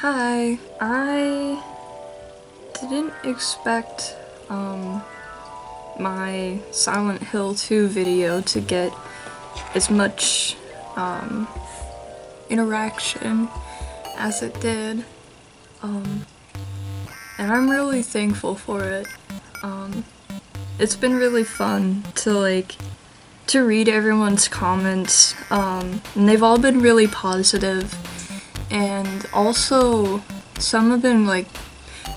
Hi, I didn't expect my Silent Hill 2 video to get as much interaction as it did, and I'm really thankful for it. It's been really fun to read everyone's comments, and they've all been really positive, and also some have been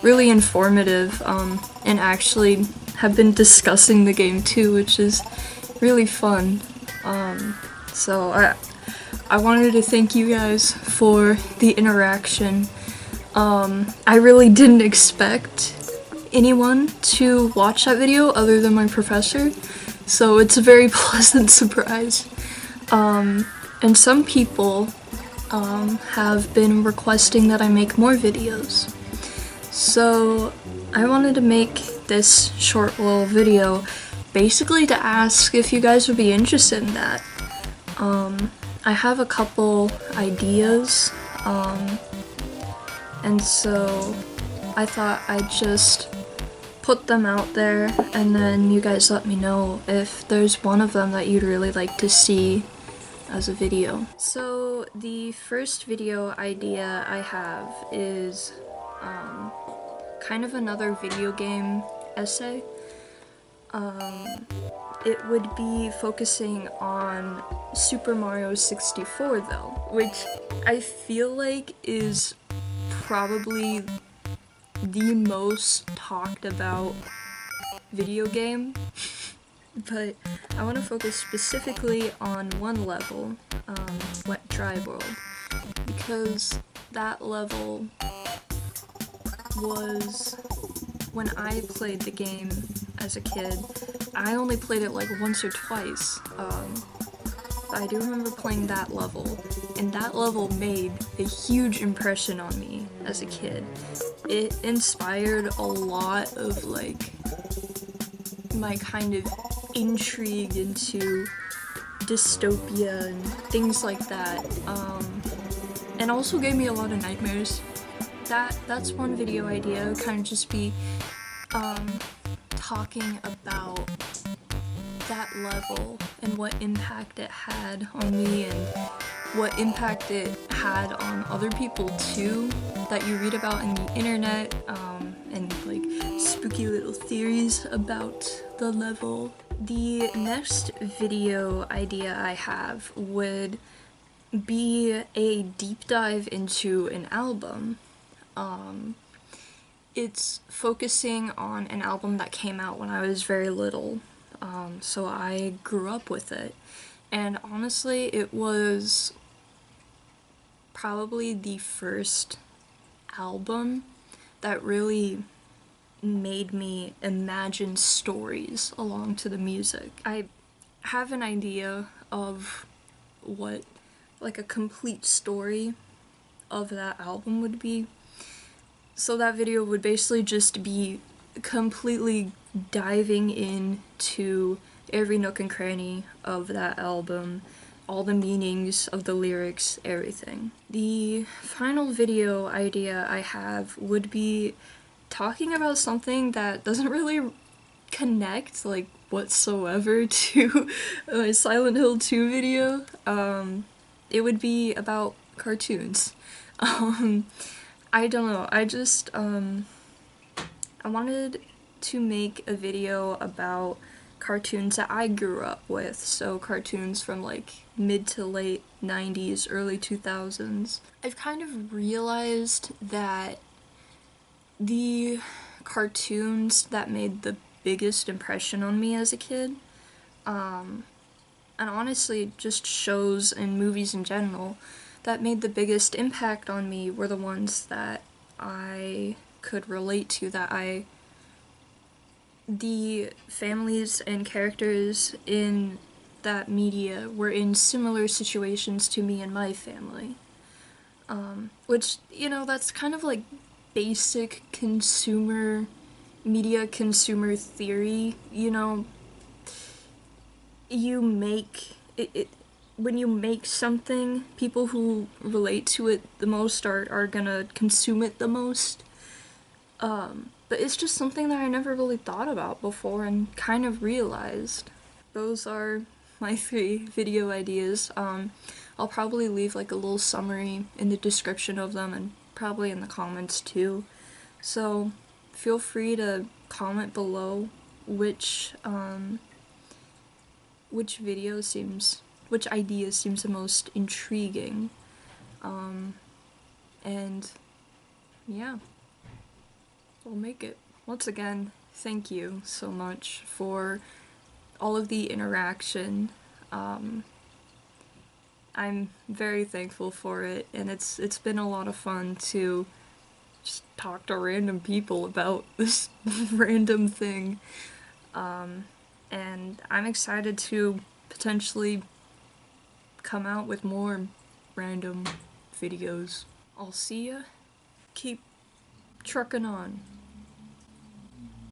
really informative, and actually have been discussing the game too, which is really fun. So I wanted to thank you guys for the interaction. I really didn't expect anyone to watch that video other than my professor, so it's a very pleasant surprise. And some people have been requesting that I make more videos. So I wanted to make this short little video basically to ask if you guys would be interested in that. I have a couple ideas, and so I thought I'd just put them out there and then you guys let me know if there's one of them that you'd really like to see as a video. So the first video idea I have is kind of another video game essay. It would be focusing on Super Mario 64 though, which I feel like is probably the most talked about video game. But I want to focus specifically on one level, Wet Dry World, because that level was, when I played the game as a kid, I only played it like once or twice. I do remember playing that level, and that level made a huge impression on me as a kid. It inspired a lot of my kind of intrigue into dystopia and things like that, and also gave me a lot of nightmares. That's one video idea, kind of just be talking about that level and what impact it had on me and what impact it had on other people too that you read about in the internet, and like spooky little theories about the level. The next video idea I have would be a deep dive into an album. It's focusing on an album that came out when I was very little, so I grew up with it, and honestly it was probably the first album that really made me imagine stories along to the music. I have an idea of what like a complete story of that album would be. So that video would basically just be completely diving into every nook and cranny of that album, all the meanings of the lyrics, everything. The final video idea I have would be talking about something that doesn't really connect whatsoever to my Silent Hill 2 video. It would be about cartoons. I don't know, I wanted to make a video about cartoons that I grew up with, so cartoons from mid to late 90s, early 2000s. I've kind of realized that the cartoons that made the biggest impression on me as a kid, and honestly just shows and movies in general, that made the biggest impact on me were the ones that I could relate to, the families and characters in that media were in similar situations to me and my family. Which, that's kind of like basic consumer media, consumer theory, you make it when you make something, people who relate to it the most are gonna consume it the most. But it's just something that I never really thought about before and kind of realized. Those are my 3 video ideas. I'll probably leave like a little summary in the description of them and probably in the comments too. So feel free to comment below which which idea seems the most intriguing. And yeah, we'll make it. Once again, thank you so much for all of the interaction. I'm very thankful for it, and it's been a lot of fun to just talk to random people about this random thing. And I'm excited to potentially come out with more random videos. I'll see ya. Keep trucking on.